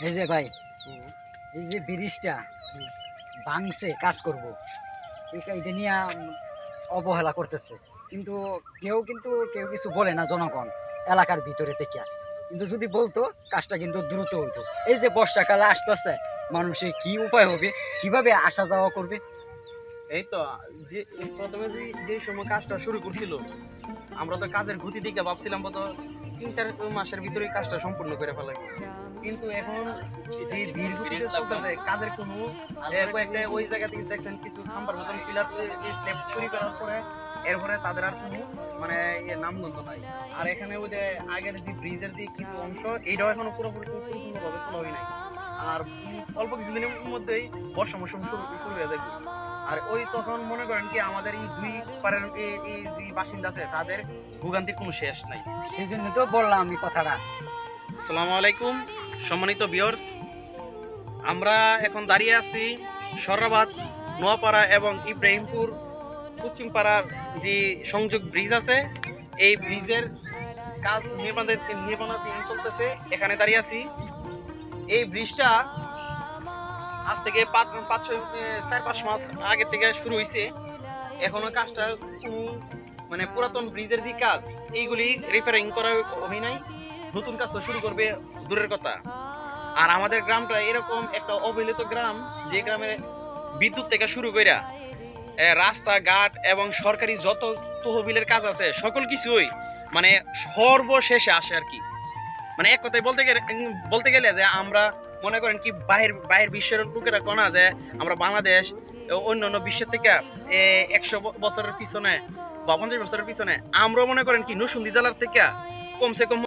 এই যে ভাই, এই যে ব্রিজটা ভাঙছে, কাজ করব এটা নিয়ে অবহেলা করতেছে, কিন্তু কেউ কিছু বলে না জনগণ এলাকার ভিতরে থেকে। কিন্তু যদি বলতো কাজটা কিন্তু দ্রুত হইতো। এই যে বর্ষাকালে আসতেছে, মানুষের কি উপায় হবে, কিভাবে আসা যাওয়া করবে? এই তো যে প্রথমে যে সময় কাজটা শুরু করছিল, আমরা তো কাজের গতি দিকে ভাবছিলাম কত 3-4 মাসের ভিতরে কাজটা সম্পূর্ণ করে ফেলাই, কিন্তু এখন যে ধীর গতিতে চলতেছে কাজের কোনো কয়েকটা ওই জায়গা থেকে দেখছেন কিছু খাম্বার মতন পিলার স্ল্যাব তৈরি করার পরে এরপরে তাদের আর কোনো মানে নামগন্ধ নাই। আর এখানে ওই যে আগের যে ব্রিজের যে কিছু অংশ এইটাও এখনো পুরোপুরি পরিপূর্ণভাবে তোলা হয় নাই। আর অল্প কিছুদিনের মধ্যেই বর্ষা মৌসুম শুরু হয়ে যাবে। আর ওই তখন মনে করেন কি আমাদের এই দুই পারের এই যে বাসিন্দা আছে তাদের ভোগান্তির কোনো শেষ নাই। সেই জন্য তো বললাম আমি কথাটা। আসসালামু আলাইকুম সম্মানিত ভিউয়ার্স, আমরা এখন দাঁড়িয়ে আছি সরাবাদ, নোয়াপাড়া এবং ইব্রাহিমপুর পশ্চিমপাড়ার যে সংযোগ ব্রিজ আছে, এই ব্রিজের কাজ নির্মাণাধীন চলতেছে। এখানে দাঁড়িয়ে আছি। এই ব্রিজটা আজ থেকে 4-5 মাস আগে থেকে শুরু হয়েছে। এখনো কাজটা মানে পুরাতন ব্রিজের যে কাজ এইগুলি রিপেয়ারিং করা হয় নাই, নতুন কাজ তো শুরু করবে দূরের কথা। আর আমাদের গ্রামটা এরকম একটা অবহেলিত গ্রাম, যে গ্রামে বিদ্যুৎ থেকে শুরু কইরা রাস্তাঘাট এবং সরকারি যত তহবিলের কাজ আছে সকল কিছুই মানে সর্বশেষে আসে আর কি। মানে এক কথায় বলতে গেলে যে আমরা মনে করেন কি বাহির বিশ্বের লোকেরা কোনা যে আমরা বাংলাদেশ অন্য অন্য বিশ্বের থেকে 100 বছরের পিছনে বা 50 বছরের পিছনে, আমরাও মনে করেন কি নরসিংদী জেলার থেকে কমসে কম